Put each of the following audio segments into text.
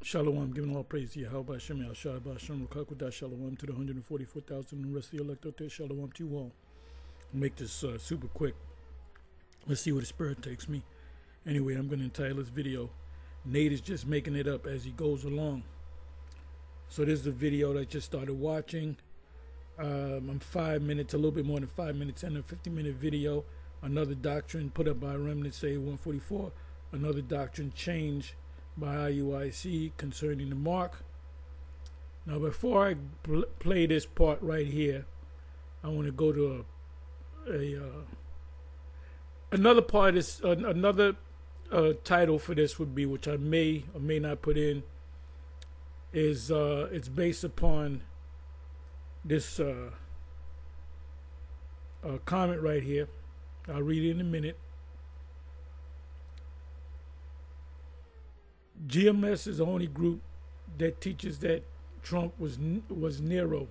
Shalom, giving all praise to Yahweh Hashem, Yahshua Hashem, Rukakudah, Shalom to the 144,000 and the rest of the electorate. Shalom to you all. I'll make this super quick. Let's see where the spirit takes me. Anyway, I'm going to entitle this video, Nate is just making it up as he goes along. So this is the video that I just started watching. I'm 5 minutes, a little bit more than 5 minutes in a 50-minute video. Another doctrine put up by Remnant Say 144. Another doctrine change by IUIC concerning the mark. Now before I play this part right here, I want to go to another part of this, another title for this would be, which I may or may not put in, is it's based upon this comment right here. I'll read it in a minute. GMS is the only group that teaches that Trump was Nero,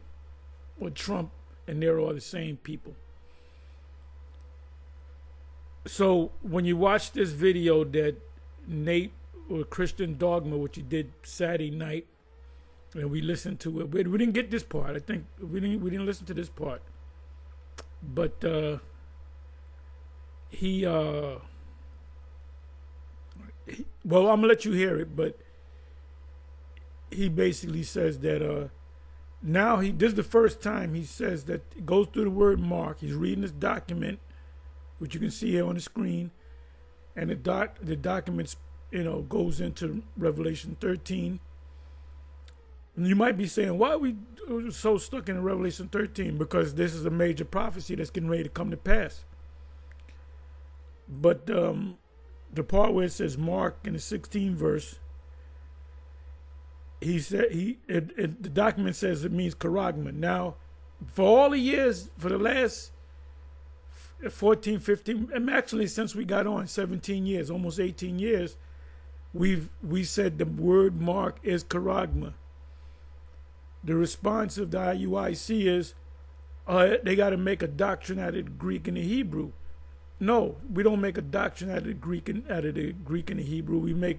or Trump and Nero are the same people. So when you watch this video that Nate or Christian Dogma, which he did Saturday night, and we listened to it, we didn't get this part. I think we didn't listen to this part, but well, I'm gonna let you hear it, but he basically says that now this is the first time he says that it goes through the word mark. He's reading this document, which you can see here on the screen, and the document, goes into Revelation 13. And you might be saying, why are we so stuck in Revelation 13? Because this is a major prophecy that's getting ready to come to pass. But the part where it says Mark in the 16th verse, he said the document says it means charagma. Now, for all the years, for the last 14, 15, and actually since we got on 17 years, almost 18 years, we said the word mark is charagma. The response of the IUIC is they got to make a doctrine out of the Greek and the Hebrew. No, we don't make a doctrine out of the Greek and the Hebrew.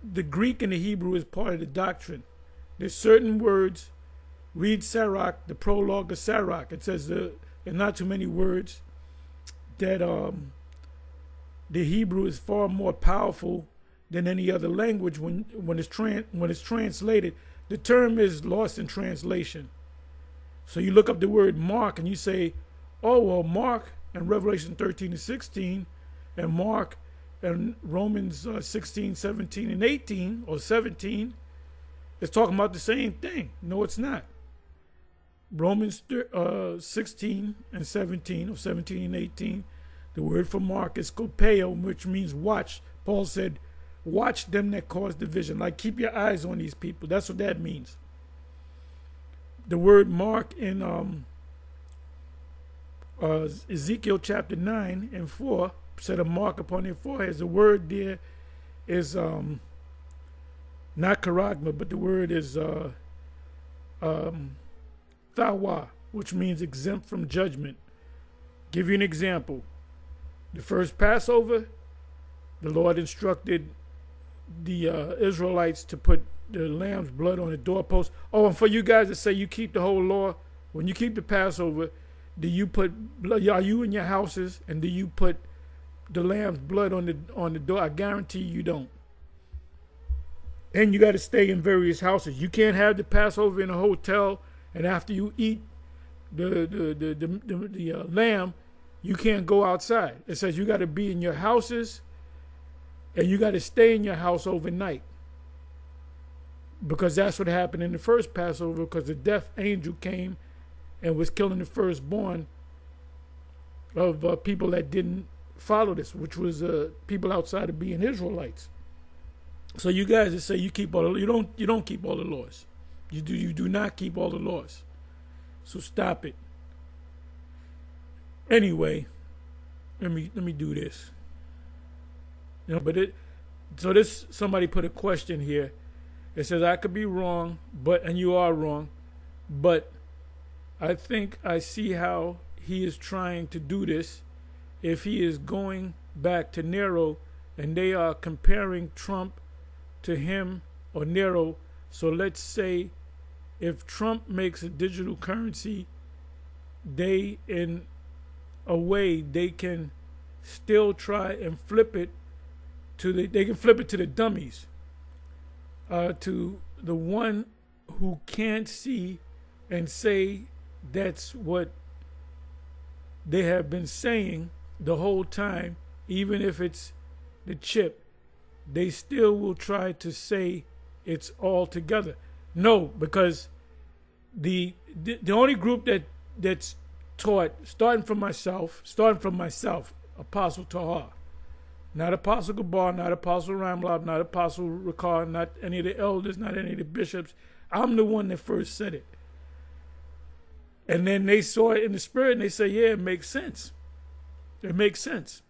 The Greek and the Hebrew is part of the doctrine. There's certain words. Read Sirach, the prologue of Sirach. It says there are not too many words that the Hebrew is far more powerful than any other language when it's translated. The term is lost in translation. So you look up the word mark and you say, oh, well, Mark and Revelation 13 and 16, and Mark and Romans 16, 17, and 18, or 17, is talking about the same thing. No, it's not. Romans 16 and 17, or 17 and 18, the word for Mark is skopeo, which means watch. Paul said, watch them that cause division. Like, keep your eyes on these people. That's what that means. The word Mark in Ezekiel chapter 9 and 4 set a mark upon their foreheads. The word there is not charagma, but the word is thawa, which means exempt from judgment. Give you an example. The first Passover, the Lord instructed the Israelites to put the lamb's blood on the doorpost. Oh, and for you guys that say you keep the whole law, when you keep the Passover, do you put blood? Are you in your houses, and do you put the lamb's blood on the door? I guarantee you don't. And you got to stay in various houses. You can't have the Passover in a hotel, and after you eat the lamb, you can't go outside. It says you got to be in your houses, and you got to stay in your house overnight, because that's what happened in the first Passover. Because the death angel came and was killing the firstborn of people that didn't follow this, which was people outside of being Israelites. So you guys that say you keep all the, you don't keep all the laws. You do not keep all the laws. So stop it. Anyway, let me do this. So this, somebody put a question here. It says, I could be wrong, and you are wrong, but I think I see how he is trying to do this if he is going back to Nero and they are comparing Trump to him or Nero. So let's say if Trump makes a digital currency, they, in a way, they can still try and flip it to the dummies, to the one who can't see and say that's what they have been saying the whole time. Even if it's the chip, they still will try to say it's all together. No, because the only group that's taught, starting from myself, Apostle Tahar, not Apostle Gabar, not Apostle Ramlab, not Apostle Ricard, not any of the elders, not any of the bishops. I'm the one that first said it. And then they saw it in the spirit and they say, yeah, it makes sense. It makes sense.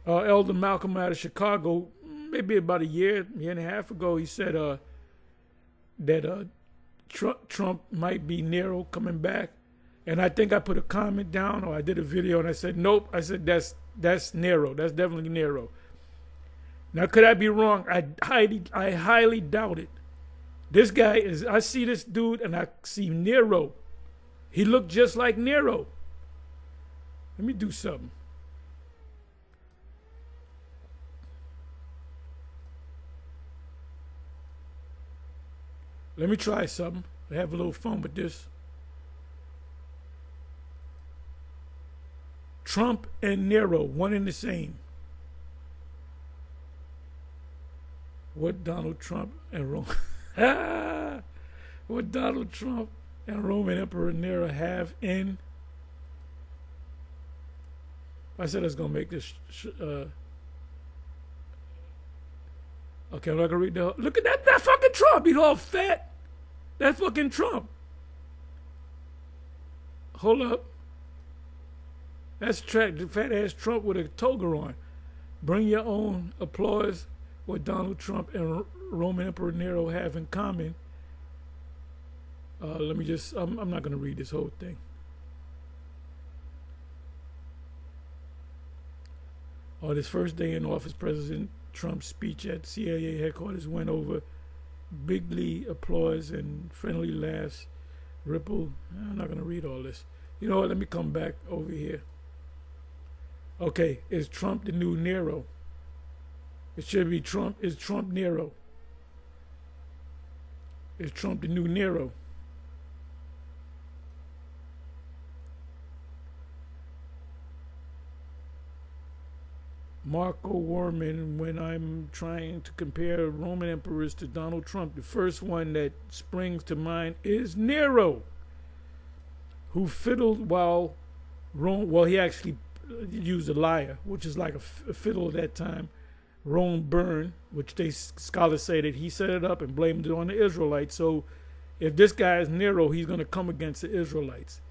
Elder Malcolm out of Chicago, maybe about a year and a half ago, he said that Trump might be Nero coming back. And I think I put a comment down, or I did a video, and I said, nope. I said, that's Nero. That's definitely Nero. Now, could I be wrong? I highly doubt it. This guy is, I see this dude, and I see Nero. He looked just like Nero. Let me do something. Let me try something. I have a little fun with this. Trump and Nero, one and the same. What Donald Trump and what Donald Trump and Roman Emperor Nero have in. I said I was gonna make this. Okay, I'm not gonna read the. Look at that fucking Trump. He's all fat. That fucking Trump. Hold up. That's the fat ass Trump with a toga on. Bring your own applause. What Donald Trump and Roman Emperor Nero have in common. Let me just. I'm not gonna read this whole thing. On his first day in office, President Trump's speech at CIA headquarters went over. Bigly applause and friendly laughs ripple. I'm not going to read all this. You know what? Let me come back over here. Okay, is Trump the new Nero? It should be Trump. Is Trump Nero? Is Trump the new Nero? Marco Warman, when I'm trying to compare Roman emperors to Donald Trump, the first one that springs to mind is Nero, who fiddled while he actually used a lyre, which is like a fiddle at that time. Rome burned, which scholars say that he set it up and blamed it on the Israelites. So if this guy is Nero, he's going to come against the Israelites.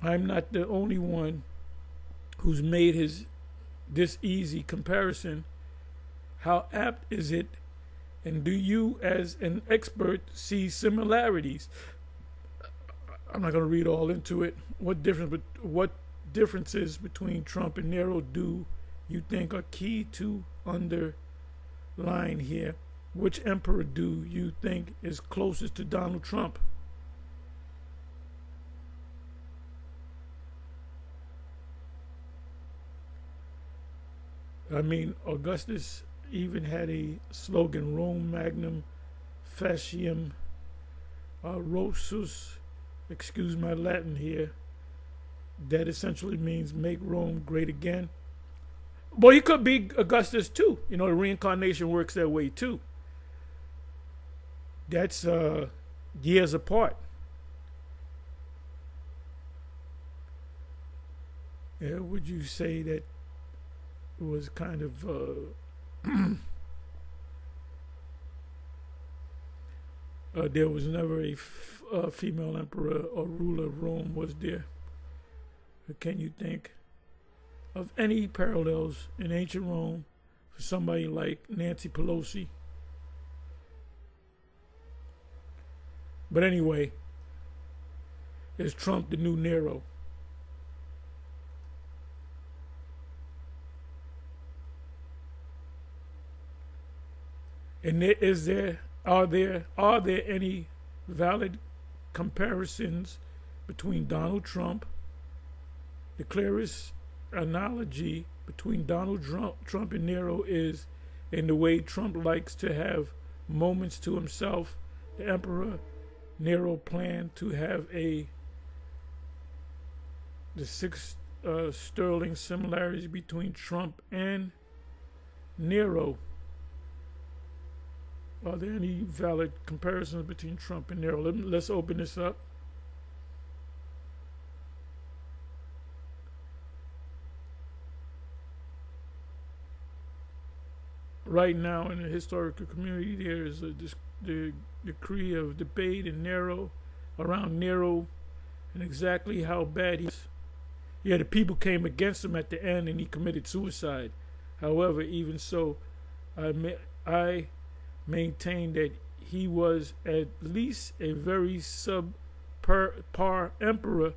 I'm not the only one who's made this easy comparison. How apt is it? And do you, as an expert, see similarities? I'm not going to read all into it. What differences between Trump and Nero do you think are key to underline here? Which emperor do you think is closest to Donald Trump? I mean, Augustus even had a slogan, Rome Magnum Fascium Rosus, excuse my Latin here, that essentially means make Rome great again. Well, he could be Augustus too. You know, the reincarnation works that way too. That's years apart. Yeah, would you say that was kind of there was never a female emperor or ruler of Rome, was there? Or can you think of any parallels in ancient Rome for somebody like Nancy Pelosi? But anyway, is Trump the new Nero? And are there any valid comparisons between Donald Trump? The clearest analogy between Donald Trump and Nero is in the way Trump likes to have moments to himself. The Emperor Nero planned to have the six sterling similarities between Trump and Nero. Are there any valid comparisons between Trump and Nero? Let's open this up. Right now in the historical community, there is the decree of debate in Nero, around Nero, and exactly how bad he is. Yeah, the people came against him at the end and he committed suicide. However, even so, I maintain that he was at least a very subpar emperor,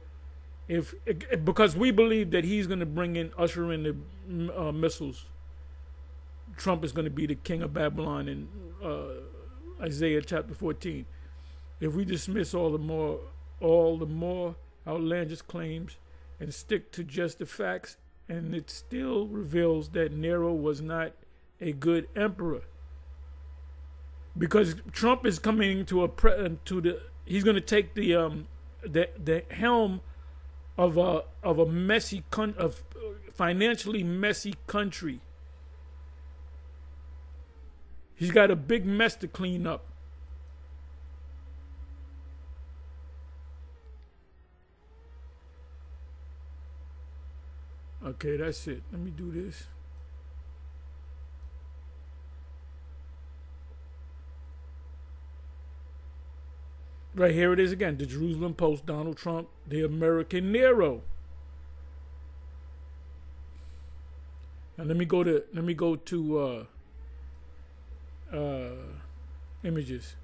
because we believe that he's going to usher in the missiles. Trump is going to be the king of Babylon in Isaiah chapter 14. If we dismiss all the more outlandish claims and stick to just the facts, and it still reveals that Nero was not a good emperor, because Trump is coming he's going to take the helm of a messy financially messy country. He's got a big mess to clean up. Okay, that's it. Let me do this. Right here it is again. The Jerusalem Post, Donald Trump, the American Nero. Now let me go to images.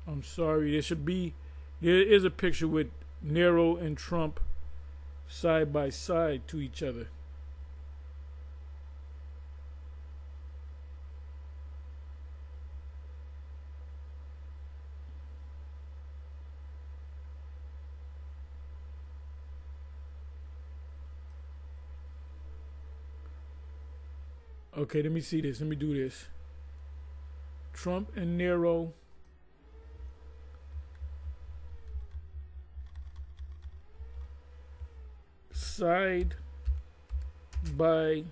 I'm sorry, there is a picture with Nero and Trump side by side to each other. Okay, let me see this. Let me do this. Trump and Nero. Side by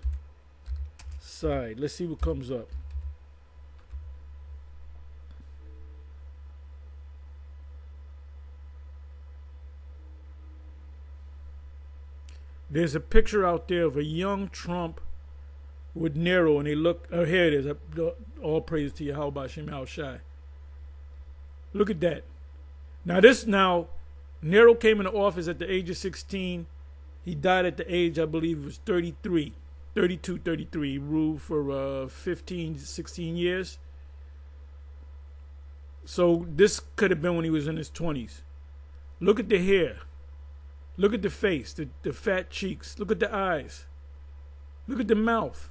side. Let's see what comes up. There's a picture out there of a young Trump with Nero, and they look. Oh, here it is. All praise to Yahweh Hashem Al Shai. Look at that. Now, Nero came into office at the age of 16. He died at the age, I believe, it was 33. 32, 33. He ruled for 15, 16 years. So this could have been when he was in his 20s. Look at the hair. Look at the face, the fat cheeks. Look at the eyes. Look at the mouth.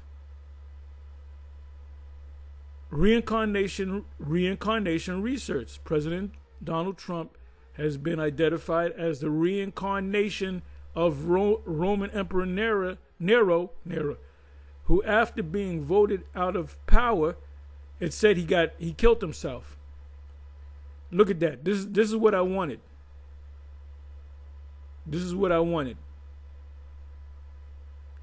Reincarnation research. President Donald Trump has been identified as the reincarnation of Roman Emperor Nero, who, after being voted out of power, it said he killed himself. Look at that. This is what I wanted. This is what I wanted.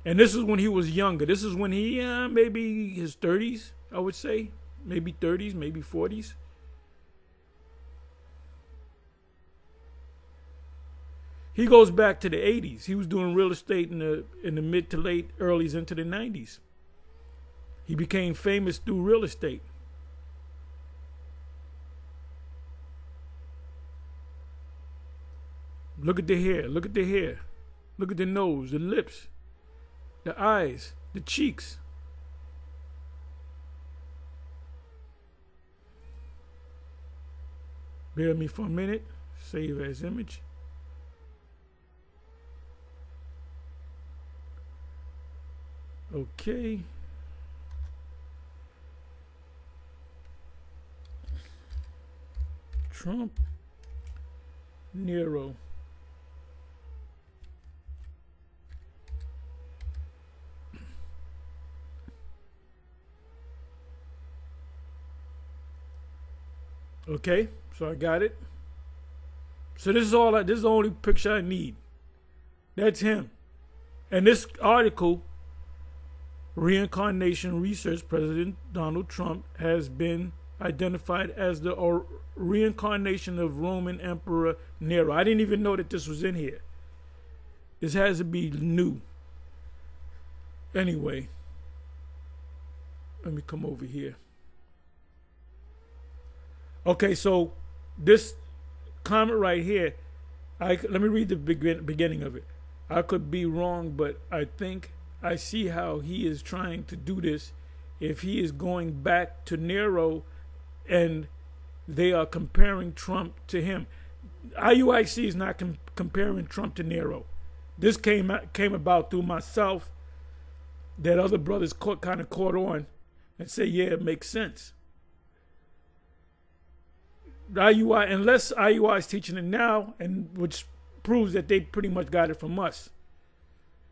And this is when he was younger. This is when he, maybe his 30s, I would say. Maybe 30s, maybe 40s. He goes back to the 80s. He was doing real estate in the mid to late earlys into the 90s. He became famous through real estate. Look at the hair. Look at the hair. Look at the nose, the lips, the eyes, the cheeks. Bear with me for a minute. Save as image. Okay. Trump, Nero. Okay, so I got it. So this is all. This is the only picture I need. That's him. And this article, Reincarnation Research, President Donald Trump has been identified as the reincarnation of Roman Emperor Nero. I didn't even know that this was in here. This has to be new. Anyway, let me come over here. Okay, so this comment right here, let me read the beginning of it. I could be wrong, but I think I see how he is trying to do this. If he is going back to Nero and they are comparing Trump to him. IUIC is not comparing Trump to Nero. This came about through myself, that other brothers kind of caught on and say, yeah, it makes sense. The IUI, unless IUI is teaching it now, and which proves that they pretty much got it from us.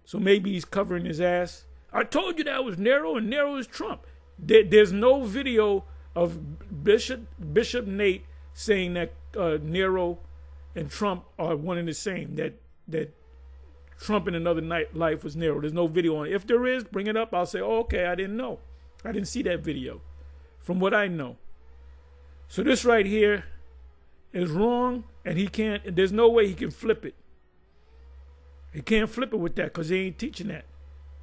So maybe he's covering his ass. I told you that was Nero, and Nero is Trump. There's no video of Bishop Nate saying that Nero and Trump are one and the same. That Trump in another life was Nero. There's no video on it. If there is, bring it up. I'll say, oh, okay, I didn't know. I didn't see that video. From what I know. So this right here is wrong, and he can't. There's no way he can flip it. He can't flip it with that because he ain't teaching that.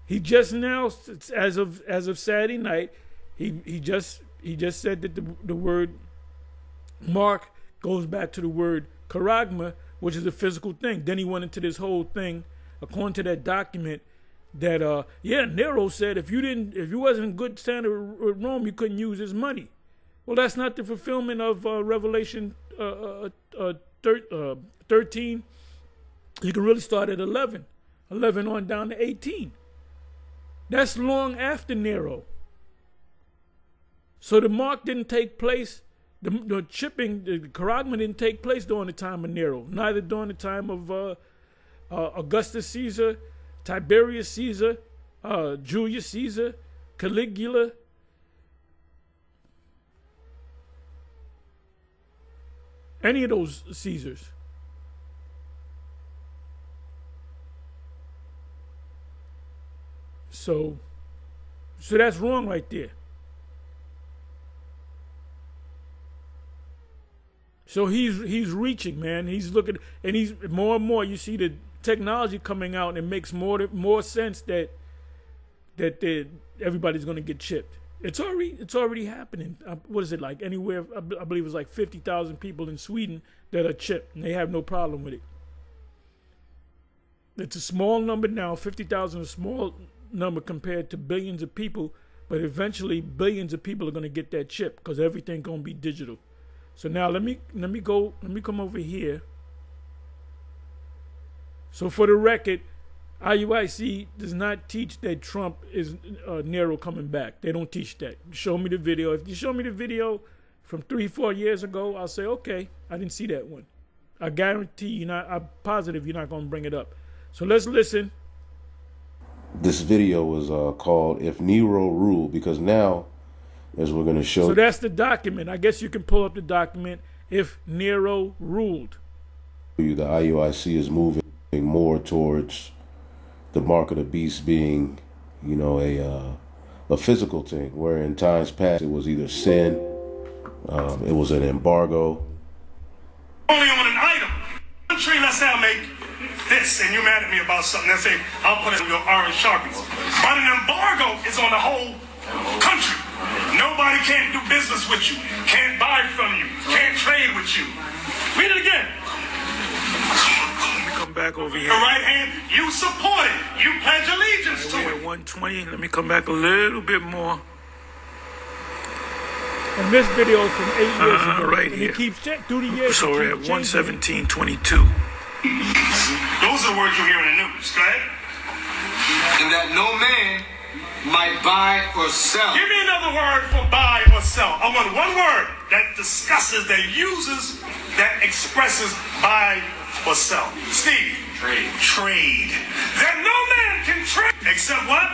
He just now, as of Saturday night, he just said that the word mark goes back to the word charagma, which is a physical thing. Then he went into this whole thing, according to that document, that Nero said if you wasn't in good standard with Rome, you couldn't use his money. Well, that's not the fulfillment of Revelation 13. You can really start at 11 on down to 18. That's long after Nero. So the mark didn't take place, the chipping, the charagma didn't take place during the time of Nero, neither during the time of Augustus Caesar, Tiberius Caesar, Julius Caesar, Caligula. Any of those Caesars. So that's wrong right there. So he's reaching, man. He's looking, and he's more and more. You see the technology coming out, and it makes more sense that everybody's going to get chipped. It's already happening. What is it like? Anywhere, I believe it's like 50,000 people in Sweden that are chipped, and they have no problem with it. It's a small number now. 50,000 is a small number compared to billions of people, but eventually billions of people are going to get that chip because everything's going to be digital. So now let me come over here. So for the record, IUIC does not teach that Trump is Nero coming back. They don't teach that. Show me the video. If you show me the video from 3-4 years ago, I'll say, okay, I didn't see that one. I guarantee I'm positive you're not going to bring it up. So let's listen. This video was called If Nero Ruled, because now, as we're going to show. So that's the document. I guess you can pull up the document, If Nero Ruled. The IUIC is moving more towards the mark of the beast being, a physical thing, where in times past it was either sin, it was an embargo. Only on an item. Country, let's say I make this, and you're mad at me about something. Let's say I'll put it in your orange Sharpies. But an embargo is on the whole country. Nobody can't do business with you, can't buy from you, can't trade with you. Read it again. Come back over here. The right hand, you support it. You pledge allegiance to it. 120. Let me come back a little bit more. And this video is from 8 years ago. Right and here. It keeps through the years. So we're at 117:22. Those are the words you hear in the news. Go ahead. And that no man might buy or sell. Give me another word for buy or sell. I want one word that discusses, that uses, that expresses buy or sell. Steve. Trade. Trade. That no man can trade except what?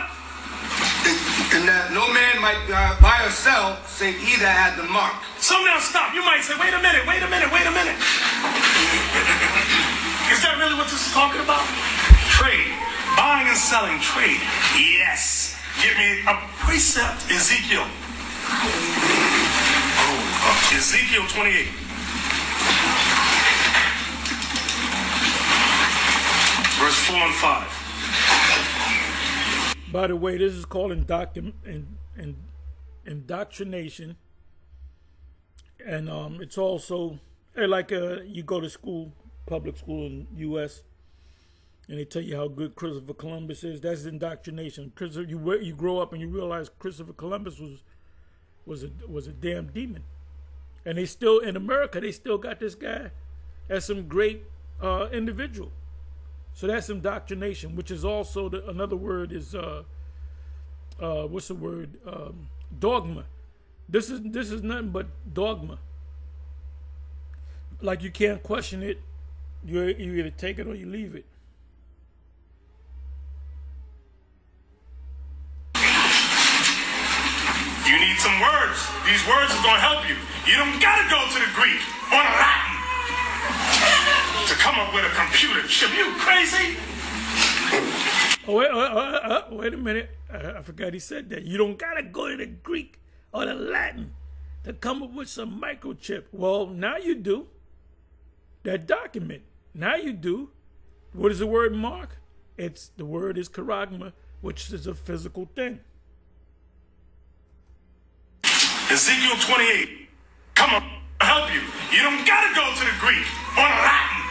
And that no man might buy or sell save he that had the mark. So now stop. You might say, wait a minute. Is that really what this is talking about? Trade. Buying and selling. Trade. Yes. Give me a precept. Ezekiel. Ezekiel 28. Verse 4 and 5. By the way, this is called indoctrination. And it's also like you go to school, public school in the U.S., and they tell you how good Christopher Columbus is. That's indoctrination. You grow up and you realize Christopher Columbus was a damn demon. And they still, in America, they still got this guy as some great individual. So that's indoctrination, which is also another word is what's the word? Dogma. This is nothing but dogma. Like you can't question it. You either take it or you leave it. You need some words. These words are going to help you. You don't got to go to the Greek or the Latin to come up with a computer chip. You crazy? Oh, wait a minute. I forgot he said that. You don't got to go to the Greek or the Latin to come up with some microchip. Well, now you do. That document. Now you do. What is the word mark? The word is charagma, which is a physical thing. Ezekiel 28. Come on, I'll help you. You don't got to go to the Greek or the Latin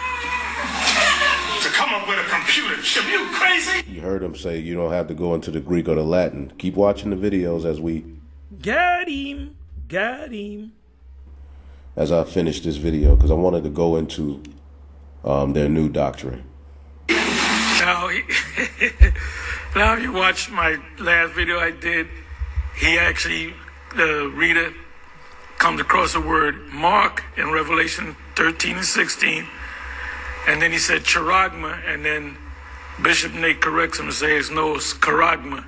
to come up with a computer chip. You crazy? You heard him say you don't have to go into the Greek or the Latin. Keep watching the videos as I finish this video, because I wanted to go into their new doctrine. Now, now you watch my last video I did, he actually, the reader, comes across the word mark in Revelation 13 and 16. And then he said charagma, and then Bishop Nate corrects him and says, no, it's charagma.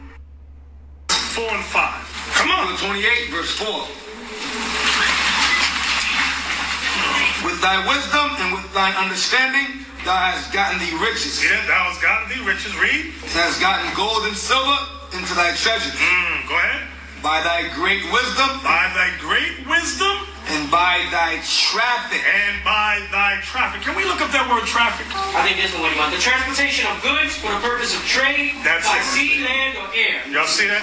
4 and 5. Come on. 28, verse 4. With thy wisdom and with thy understanding, thou hast gotten thee riches. Yeah, thou hast gotten thee riches. Read. Thou hast gotten gold and silver into thy treasures. Go ahead. By thy great wisdom. By thy great wisdom. And by thy traffic. And by thy traffic. Can we look up that word traffic? I think this is what you want. The transportation of goods for the purpose of trade by sea, land, or air. Y'all see that?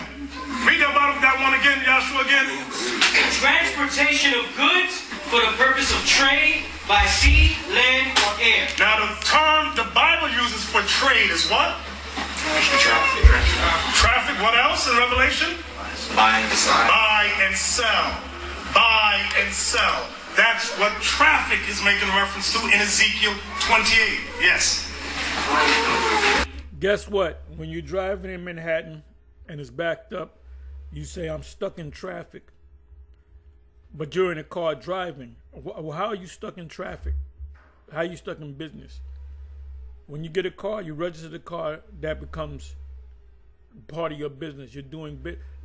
Read that one again, Joshua, again. Transportation of goods for the purpose of trade by sea, land, or air. Now the term the Bible uses for trade is what? Traffic. Traffic. What else in Revelation? Buy and sell. Buy and sell. Buy and sell. That's what traffic is making reference to in Ezekiel 28. Yes. Guess what? When you're driving in Manhattan and it's backed up, you say, I'm stuck in traffic. But you're in a car driving. How are you stuck in traffic? How are you stuck in business? When you get a car, you register the car, that becomes part of your business. You're doing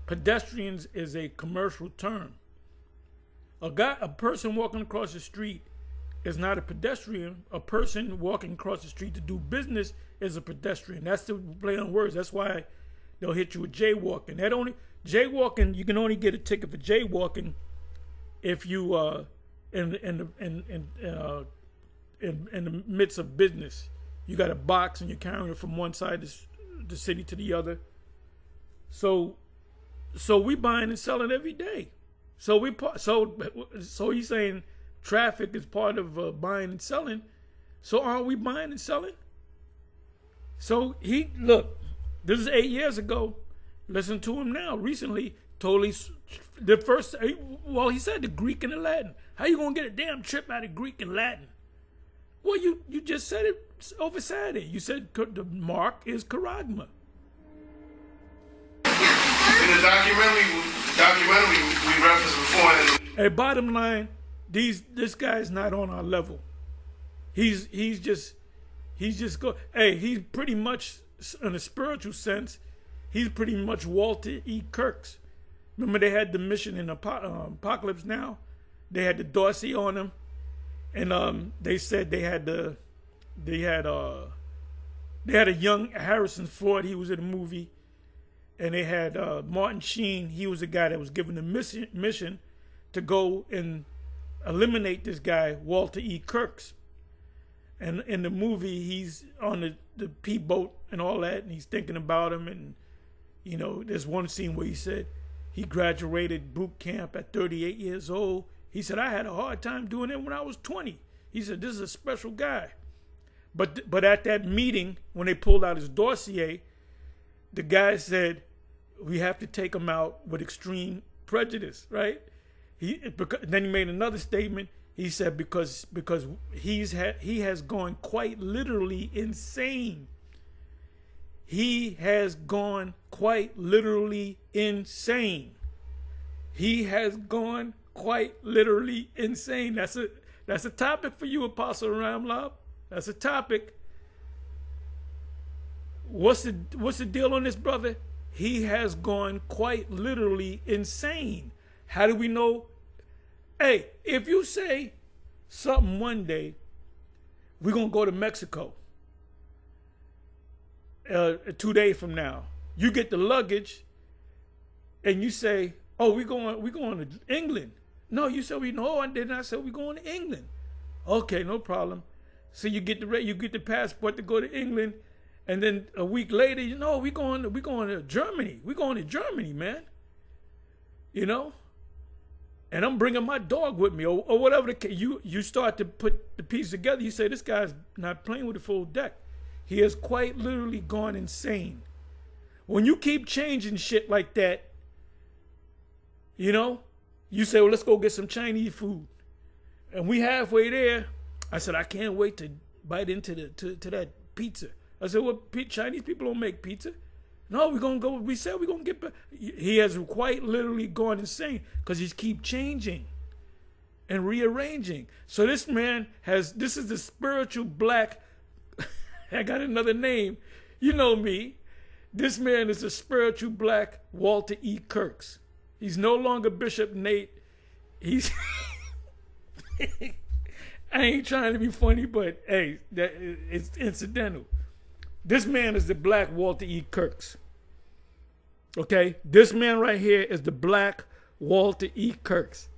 pedestrians is a commercial term. A person walking across the street is not a pedestrian. A person walking across the street to do business is a pedestrian. That's the play on words. That's why they'll hit you with jaywalking. Jaywalking, you can only get a ticket for jaywalking if you in the midst of business. You got a box and you're carrying it from one side of the city to the other. So we buying and selling every day. So he's saying traffic is part of buying and selling. So aren't we buying and selling? So look, this is 8 years ago. Listen to him now. Recently, totally he said the Greek and the Latin. How you gonna get a damn trip out of Greek and Latin? Well, you just said it over Saturday. You said the mark is charagma. documentary we referenced before. Hey, bottom line, this guy's not on our level. He's just he's pretty much, in a spiritual sense, he's pretty much Walter E. Kirk's. Remember they had the mission in Apocalypse Now? They had the Dorsey on him, and they said they had a young Harrison Ford. He was in the movie, and they had Martin Sheen. He was the guy that was given the mission to go and eliminate this guy, Walter E. Kirk's. And in the movie, he's on the P boat and all that, and he's thinking about him. And, you know, there's one scene where he said he graduated boot camp at 38 years old. He said, I had a hard time doing it when I was 20. He said, this is a special guy. But at that meeting, when they pulled out his dossier, the guy said, we have to take him out with extreme prejudice, right? Then he made another statement. He said because he has gone quite literally insane. He has gone quite literally insane. He has gone quite literally insane. That's a topic for you, Apostle Ramlob. That's a topic. What's the deal on this, brother? He has gone quite literally insane. How do we know? Hey, if you say something one day, we're going to go to Mexico 2 days from now. You get the luggage and you say, oh, we're going to England. No, you said no, I didn't. I said we're going to England. Okay, no problem. So you get the passport to go to England, and then a week later, you know, we're going to Germany. We're going to Germany, man. You know? And I'm bringing my dog with me, or whatever the case. You start to put the pieces together. You say, this guy's not playing with the full deck. He has quite literally gone insane. When you keep changing shit like that, you know, you say, well, let's go get some Chinese food. And we halfway there. I said, I can't wait to bite into to that pizza. I said, well, Chinese people don't make pizza. No, we're going to go. We said we're going to get back. He has quite literally gone insane because he's keep changing and rearranging. So this man this is the spiritual black, I got another name. You know me. This man is the spiritual black Walter E. Kirk's. He's no longer Bishop Nate. He's, I ain't trying to be funny, but hey, it's incidental. This man is the black Walter E. Kirk's. Okay? This man right here is the black Walter E. Kirk's.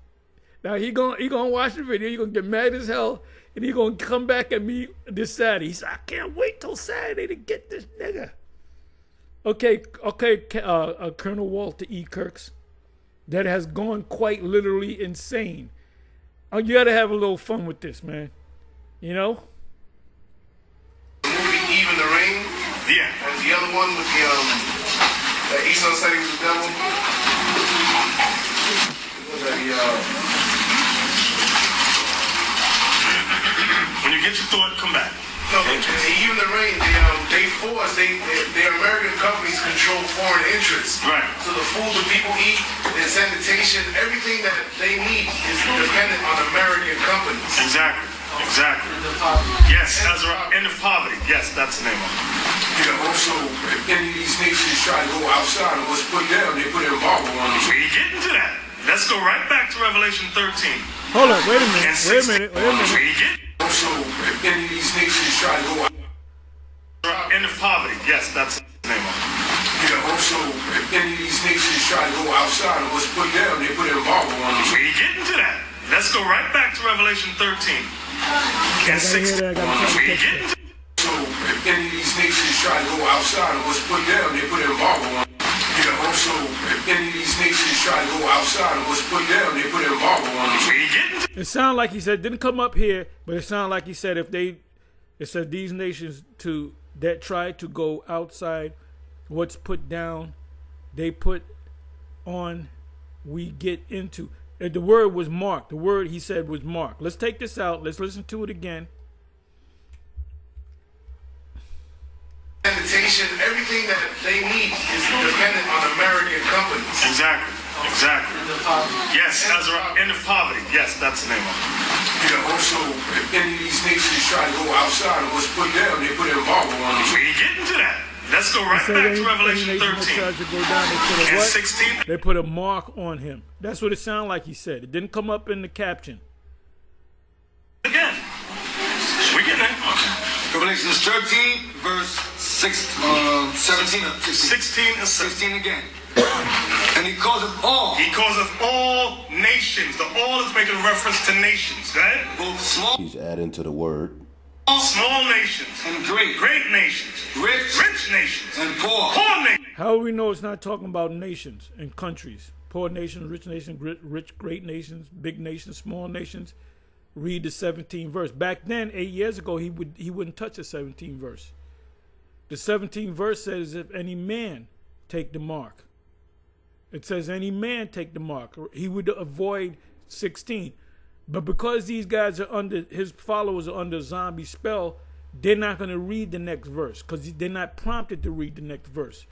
Now he gonna watch the video, he gonna get mad as hell, and he gonna come back at me this Saturday. He said, I can't wait till Saturday to get this nigga. Okay, Colonel Walter E. Kirk's, that has gone quite literally insane. You gotta have a little fun with this, man. You know? The movie Eve in the Rain. Yeah. And the other one with the Esau said he was the devil. When you get your thought, come back. No, Eve in the Rain, they force, their American companies control foreign interests. Right. So the food the people eat, their sanitation, everything that they need is dependent on American companies. Exactly. Yes, end of poverty. Yes, that's the name of it. Yeah, also, if any of these nations try to go outside of what's put down, they put an embargo on them. We get into that. Let's go right back to Revelation 13. Hold on, wait a minute. We get Also, if any of these nations try to go outside. End of poverty. Yes, that's the name of it. Yeah, also, if any of these nations try to go outside of what's put down, they put an embargo on them. We get into that. Let's go right back to Revelation 13. And 16. We get into So, if any of these nations try to go outside of what's put down, they put an embargo on them. Yeah, also, if any of these nations try to go outside of what's put down, they put an embargo on them. We get into It sounded like he said, didn't come up here, but it sounded like he said it said these nations that try to go outside what's put down, they put on, we get into. The word was marked. The word he said was marked. Let's take this out. Let's listen to it again. Sanitation sanitation, everything that they need is dependent on American companies. Exactly. Exactly. Yes, end of poverty. Yes, that's the name of it. Yeah, also, if any of these nations try to go outside of what's put down, they put an embargo on it. We get into that. Let's go right Say back to any Revelation nation that 13 tries to go down, they put a and what? 16. They put a mark on him. That's what it sounded like he said. It didn't come up in the caption. Again. We getting there. Revelation 13, verse 17. 16 and 17. 16 again. And he causeth all, He causeth all nations. The all is making reference to nations. Go ahead. both small, He's adding to the word. Small nations. and great, Great nations. rich, Rich nations. and poor. Poor nations. How do we know it's not talking about nations and countries? Poor nations, rich, great nations, big nations, small nations. Read the 17th verse. Back then, 8 years ago, he wouldn't touch the 17th verse. The 17th verse says, if any man take the mark. It says any man take the mark. He would avoid 16. But because these guys are under, his followers are under zombie spell, they're not going to read the next verse because they're not prompted to read the next verse.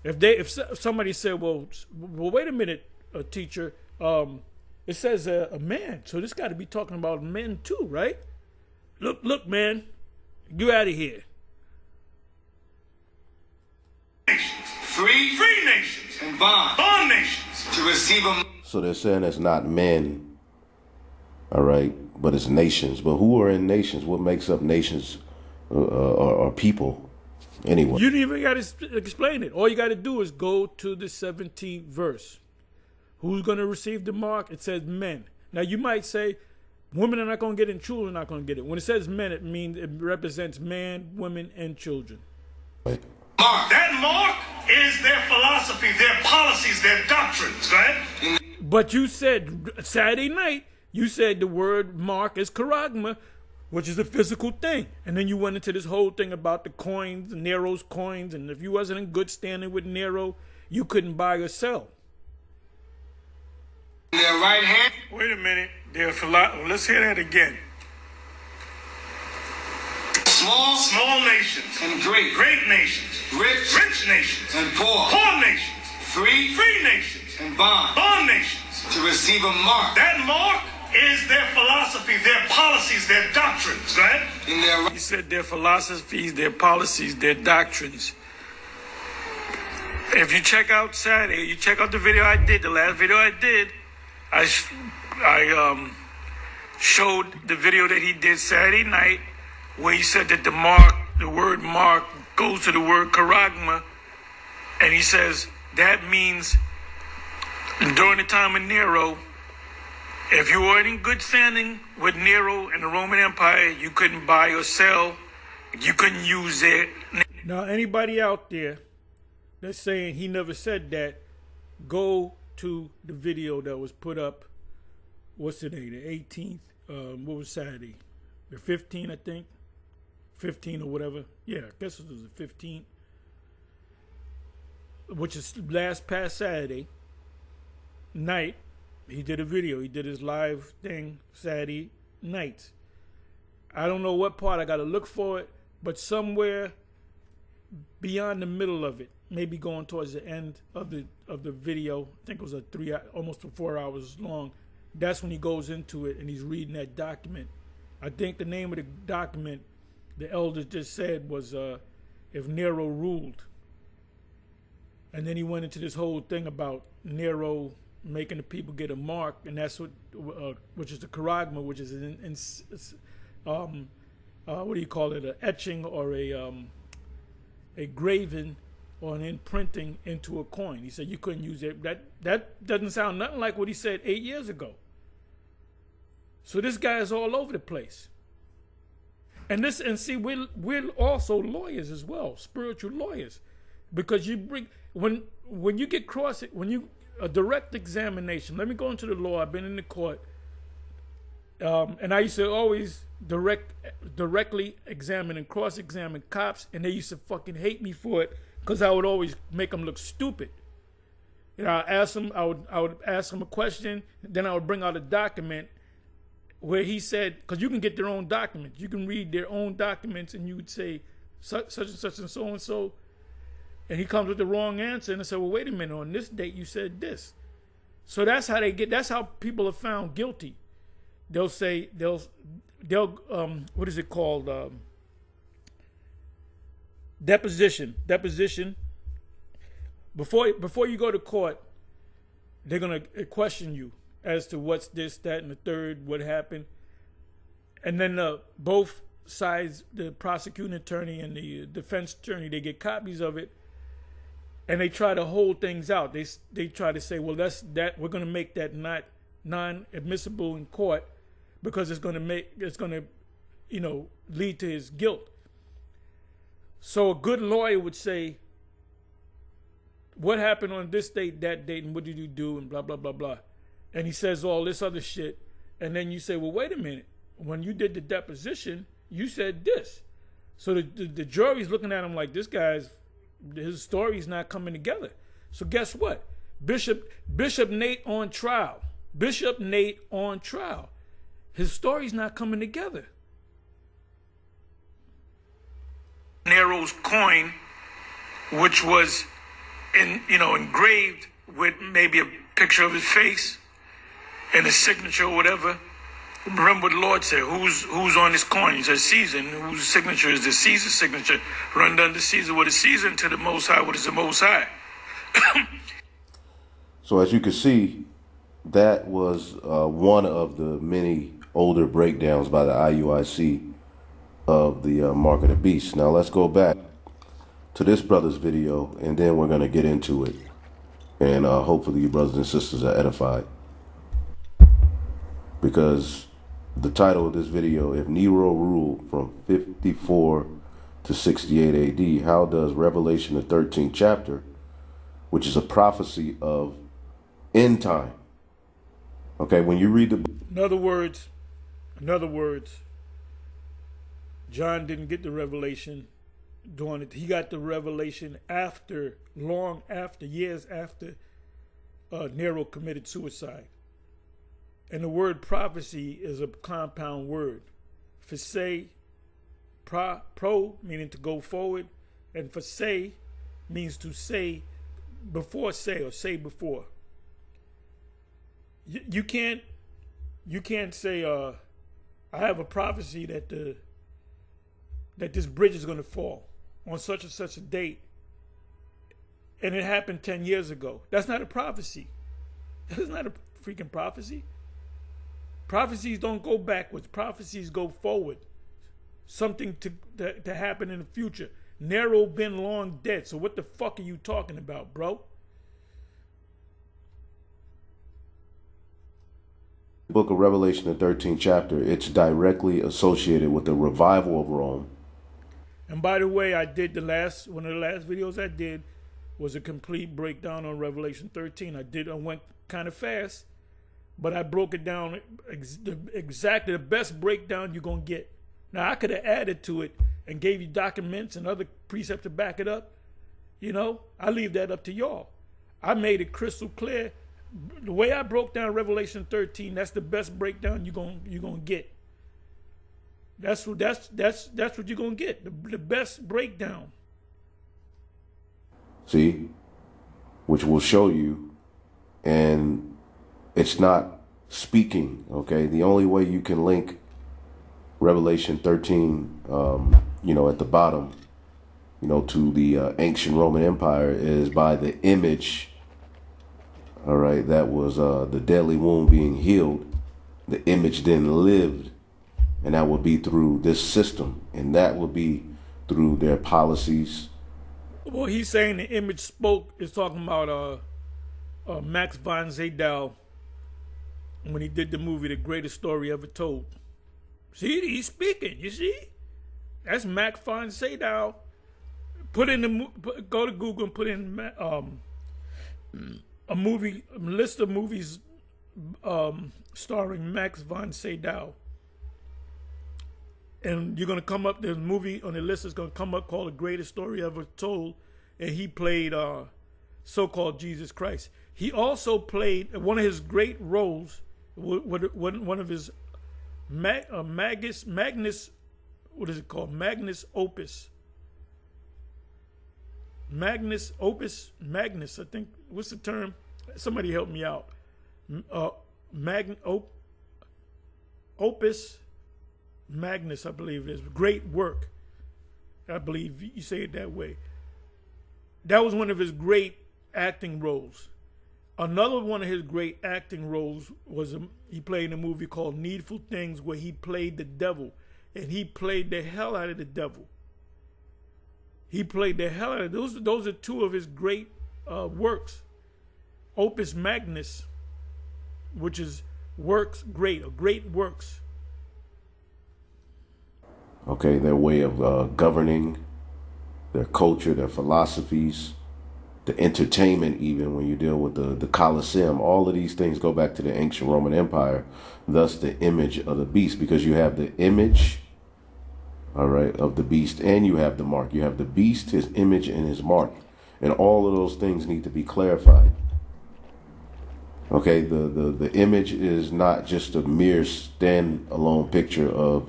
If somebody said, well, wait a minute, teacher, it says a man, so this got to be talking about men too, right? Look, man, you out of here. Free, Free nations. and bond, Bond nations. to receive a So they're saying it's not men, all right, but it's nations. But who are in nations? What makes up nations or people anyway? You didn't even got to explain it. All you got to do is go to the 17th verse. Who's going to receive the mark? It says men. Now, you might say women are not going to get it and children are not going to get it. When it says men, it means it represents man, women, and children. mark. That mark is their philosophy, their policies, their doctrines. Go ahead. But you said Saturday night, you said the word mark is charagma, which is a physical thing. And then you went into this whole thing about the coins, Nero's coins, and if you wasn't in good standing with Nero, you couldn't buy or sell. In their right hand, Wait a minute. Let's hear that again. small, Small nations. and great, Great nations. rich, Rich nations. and poor. Poor nations. Free, Free nations. and bond, Bond nations. to receive a mark. That mark is their philosophy, their policies, their doctrines. Go ahead. In their He said their philosophies, their policies, their doctrines. If you check out Saturday, you check out the video I did, the last video I did, I showed the video that he did Saturday night where he said that the word mark goes to the word charagma, and he says that means during the time of Nero, if you weren't in good standing with Nero and the Roman Empire, you couldn't buy or sell. You couldn't use it. Now, anybody out there that's saying he never said that, go to the video that was put up, what's today, the 18th? What was Saturday? The 15th, I think. 15 or whatever. Yeah, I guess it was the 15th. Which is past Saturday night. He did a video. He did his live thing Saturday night. I don't know what part. I got to look for it. But somewhere beyond the middle of it, maybe going towards the end of the video, I think it was almost 4 hours long. That's when he goes into it and he's reading that document. I think the name of the document the elders just said was if Nero ruled. And then he went into this whole thing about Nero making the people get a mark, and that's what, which is the charagma, which is what do you call it? An etching or a graven or an imprinting into a coin. He said you couldn't use it. That doesn't sound nothing like what he said 8 years ago. So this guy is all over the place. And see, we're also lawyers as well, spiritual lawyers, because you bring when you get a direct examination. Let me go into the law. I've been in the court, and I used to always directly examine and cross-examine cops, and they used to fucking hate me for it because I would always make them look stupid. You know, I would ask them a question, then I would bring out a document where he said, because you can get their own documents, you can read their own documents, and you would say such and such and so and he comes with the wrong answer, and I say, well, wait a minute, on this date you said this. So that's how people are found guilty. They'll say, what is it called? Deposition. Before you go to court, they're gonna question you as to what's this, that, and the third, what happened. And then both sides, the prosecuting attorney and the defense attorney, they get copies of it, and they try to hold things out. They try to say, well, we're going to make that not non-admissible in court because it's going to lead to his guilt. So a good lawyer would say, what happened on this date, that date, and what did you do, and blah, blah, blah, blah. And he says all this other shit. And then you say, well, wait a minute. When you did the deposition, you said this. So the jury's looking at him like, this guy's, his story's not coming together. So guess what? Bishop Nate on trial. Bishop Nate on trial. His story's not coming together. Nero's coin, which was engraved with maybe a picture of his face and his signature or whatever. Remember what the Lord said, who's on this coin? He said Caesar. And whose signature is the Caesar's signature? Run unto Caesar what is Caesar, and to the Most High what is the Most High. So as you can see, that was one of the many older breakdowns by the IUIC of the Mark of the Beast. Now let's go back to this brother's video, and then we're going to get into it. And hopefully you brothers and sisters are edified. Because the title of this video, if Nero ruled from 54 to 68 AD, how does Revelation, the 13th chapter, which is a prophecy of end time. Okay, when you read the... In other words, John didn't get the revelation during it. He got the revelation after, long after, years after Nero committed suicide. And the word prophecy is a compound word. Phase, pro meaning to go forward, and phase means to say before, say, or say before. You can't say I have a prophecy that this bridge is going to fall on such and such a date, and it happened 10 years ago. That's not a prophecy. That's not a freaking prophecy. Prophecies don't go backwards. Prophecies go forward. Something to happen in the future. Nero been long dead. So what the fuck are you talking about, bro? Book of Revelation, the 13th chapter, it's directly associated with the revival of Rome. And by the way, I did one of the last videos I did was a complete breakdown on Revelation 13. I went kind of fast, but I broke it down exactly the best breakdown you're going to get. Now, I could have added to it and gave you documents and other precepts to back it up. You know, I leave that up to y'all. I made it crystal clear. The way I broke down Revelation 13, that's the best breakdown you're gonna get. That's what you're gonna get. The best breakdown. See, which will show you, and it's not speaking. Okay, the only way you can link Revelation 13, at the bottom, to the ancient Roman Empire is by the image. All right, that was the deadly wound being healed. The image then lived, and that would be through this system, and that would be through their policies. Well, he's saying the image spoke is talking about Max von Sydow when he did the movie The Greatest Story Ever Told. See, he's speaking. You see, that's Max von Sydow. Go to Google and put in a list of movies starring Max von Sydow, and you're gonna come up. There's a movie on the list that's gonna come up called The Greatest Story Ever Told, and he played so-called Jesus Christ. He also played one of his great roles. One of his Magnus, what is it called? Magnus Opus. Magnus, Opus Magnus, I think. What's the term? Somebody help me out. Opus Magnus, I believe it is. Great work. I believe you say it that way. That was one of his great acting roles. Another one of his great acting roles was he played in a movie called Needful Things, where he played the devil, and he played the hell out of the devil. He played the hell out of those are two of his great works. Opus Magnus, which is works great, or great works. Okay, their way of governing, their culture, their philosophies, the entertainment, even when you deal with the Colosseum, all of these things go back to the ancient Roman Empire, thus the image of the beast, because you have the image, all right, of the beast, and you have the mark. You have the beast, his image, and his mark. And all of those things need to be clarified. Okay, the image is not just a mere stand-alone picture of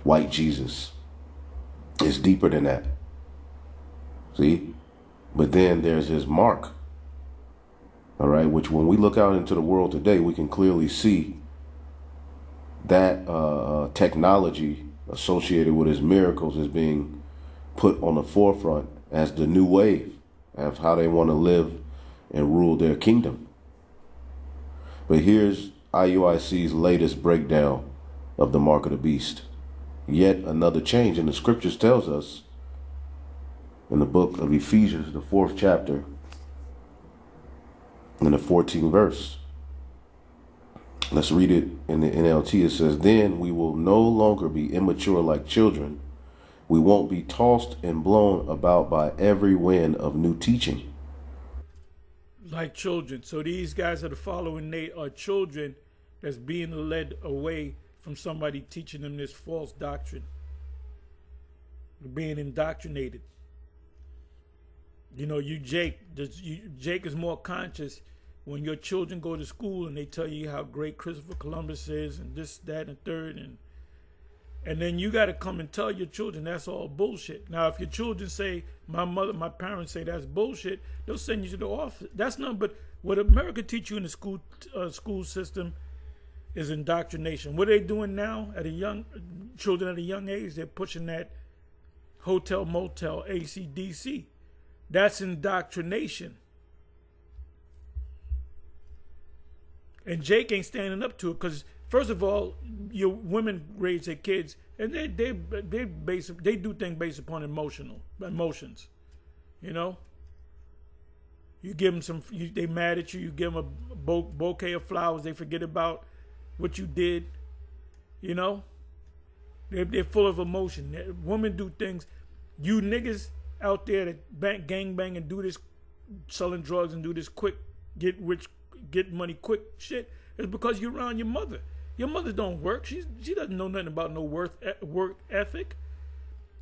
white Jesus. It's deeper than that. See? But then there's his mark. All right, which when we look out into the world today, we can clearly see that technology associated with his miracles is being put on the forefront as the new wave of how they want to live and rule their kingdom. But here's IUIC's latest breakdown of the mark of the beast. Yet another change, and the scriptures tells us in the book of Ephesians, the 4th chapter, in the 14th verse. Let's read it in the NLT. It says, "Then we will no longer be immature like children. We won't be tossed and blown about by every wind of new teaching." Like children. So these guys that are following Nate are children that's being led away from somebody teaching them this false doctrine. They're being indoctrinated. You know, Jake is more conscious when your children go to school and they tell you how great Christopher Columbus is and this, that, and third, and then you got to come and tell your children that's all bullshit. Now, if your children say, my parents say that's bullshit, they'll send you to the office. That's not, but what America teach you in the school system is indoctrination. What are they doing now children at a young age? They're pushing that hotel, motel, AC/DC. That's indoctrination. And Jake ain't standing up to it because, first of all, your women raise their kids and they do things based upon emotions. You know, you give them they mad at you. You give them a bouquet of flowers. They forget about what you did. You know, they're full of emotion. Women do things. You niggas out there that gang bang and do this, selling drugs and do this quick, get rich, get money quick shit, is because you're around your mother. Your mother don't work. She doesn't know nothing about no work ethic.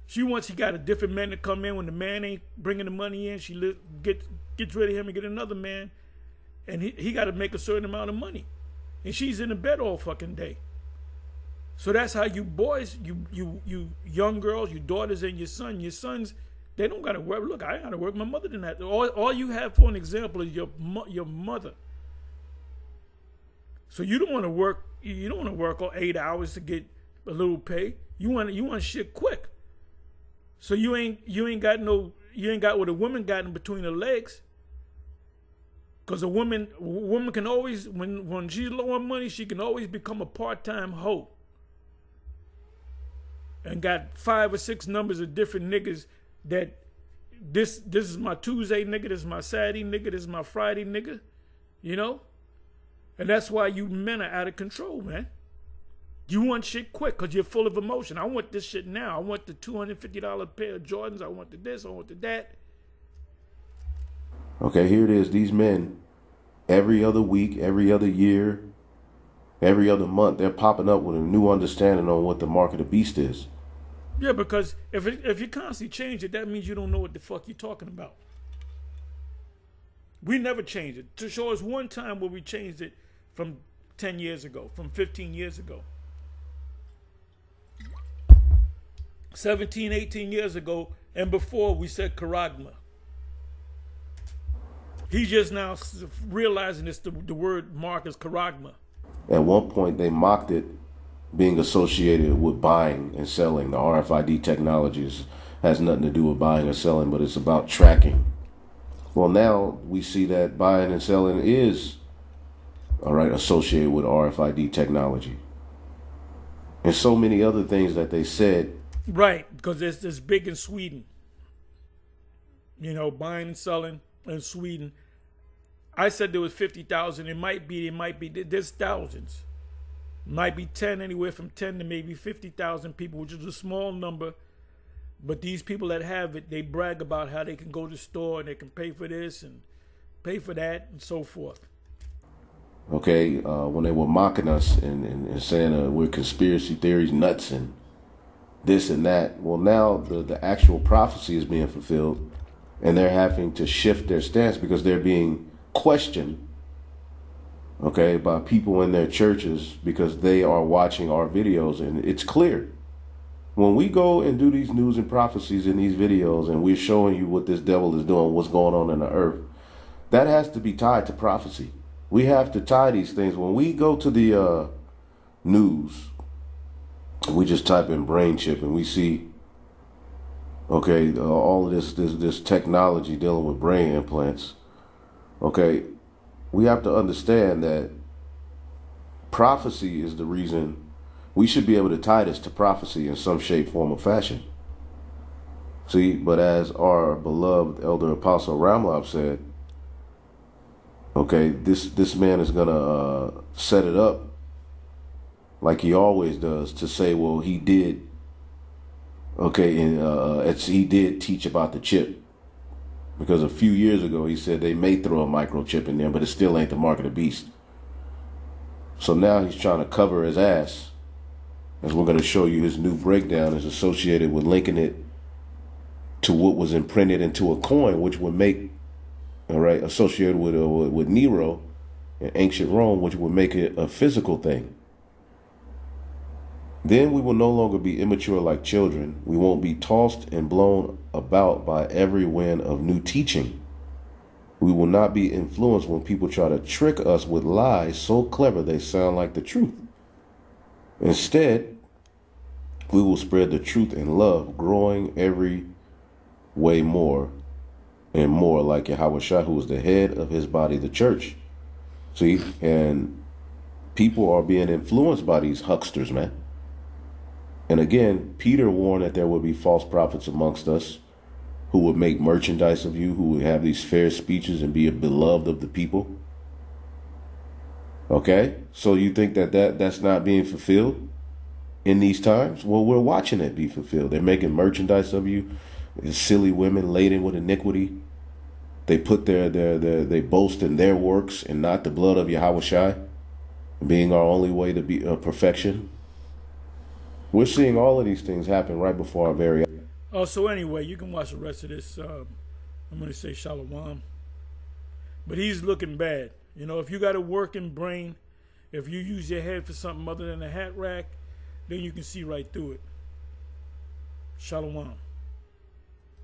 She got a different man to come in when the man ain't bringing the money in. She gets rid of him and get another man, and he got to make a certain amount of money, and she's in the bed all fucking day. So that's how you boys, you young girls, your daughters and your sons, they don't got to work. Look, I got to work. My mother didn't have to. All you have for an example is your mother. So you don't want to work. You don't want to work all 8 hours to get a little pay. You want shit quick. So you ain't got what a woman got in between her legs. Cause a woman can always, when she's low on money, she can always become a part-time hoe. And got 5 or 6 numbers of different niggas that this is my Tuesday nigga, this is my Saturday nigga, this is my Friday nigga, you know? And that's why you men are out of control, man. You want shit quick because you're full of emotion. I want this shit now. I want the $250 pair of Jordans. I want the this, I want the that. Okay, here it is. These men, every other week, every other year, every other month, they're popping up with a new understanding on what the mark of the beast is. Yeah, because if you constantly change it, that means you don't know what the fuck you're talking about. We never changed it. To show us one time where we changed it from 10 years ago, from 15 years ago. 17, 18 years ago, and before we said charagma. He's just now realizing it's the word mark is charagma. At one point, they mocked it being associated with buying and selling. The RFID technologies has nothing to do with buying or selling, but it's about tracking. Well, now we see that buying and selling is, all right, associated with RFID technology. And so many other things that they said. Right, because it's big in Sweden. You know, buying and selling in Sweden. I said there was 50,000. It might be. There's thousands. Might be 10, anywhere from 10 to maybe 50,000 people, which is a small number. But these people that have it, they brag about how they can go to the store and they can pay for this and pay for that and so forth. Okay, when they were mocking us and saying we're conspiracy theories nuts and this and that. Well, now the actual prophecy is being fulfilled, and they're having to shift their stance because they're being questioned, okay, by people in their churches because they are watching our videos. And it's clear. When we go and do these news and prophecies in these videos and we're showing you what this devil is doing, what's going on in the earth, that has to be tied to prophecy. We have to tie these things. When we go to the news, we just type in brain chip and we see, okay, all of this technology dealing with brain implants. Okay, we have to understand that prophecy is the reason. We should be able to tie this to prophecy in some shape, form, or fashion. See, but as our beloved elder apostle Ramlab said, okay, this man is gonna set it up like he always does to say, well, he did, okay, and he did teach about the chip. Because a few years ago he said they may throw a microchip in there, but it still ain't the mark of the beast. So now he's trying to cover his ass. As we're going to show you, his new breakdown is associated with linking it to what was imprinted into a coin, which would make, all right, associated with Nero in ancient Rome, which would make it a physical thing. Then we will no longer be immature like children. We won't be tossed and blown about by every wind of new teaching. We will not be influenced when people try to trick us with lies so clever they sound like the truth. Instead, we will spread the truth and love, growing every way more and more like Yahweh Shai, who is the head of his body, the church. See, and people are being influenced by these hucksters, man. And again, Peter warned that there would be false prophets amongst us who would make merchandise of you, who would have these fair speeches and be a beloved of the people. Okay, so you think that's not being fulfilled in these times? Well, we're watching it be fulfilled. They're making merchandise of you. Silly women laden with iniquity. They put they boast in their works and not the blood of Yahweh Shai, being our only way to be perfection. We're seeing all of these things happen right before our very eyes. Oh, so anyway, you can watch the rest of this. I'm going to say Shalom. But he's looking bad. You know, if you got a working brain, if you use your head for something other than a hat rack, then you can see right through it. Shalom.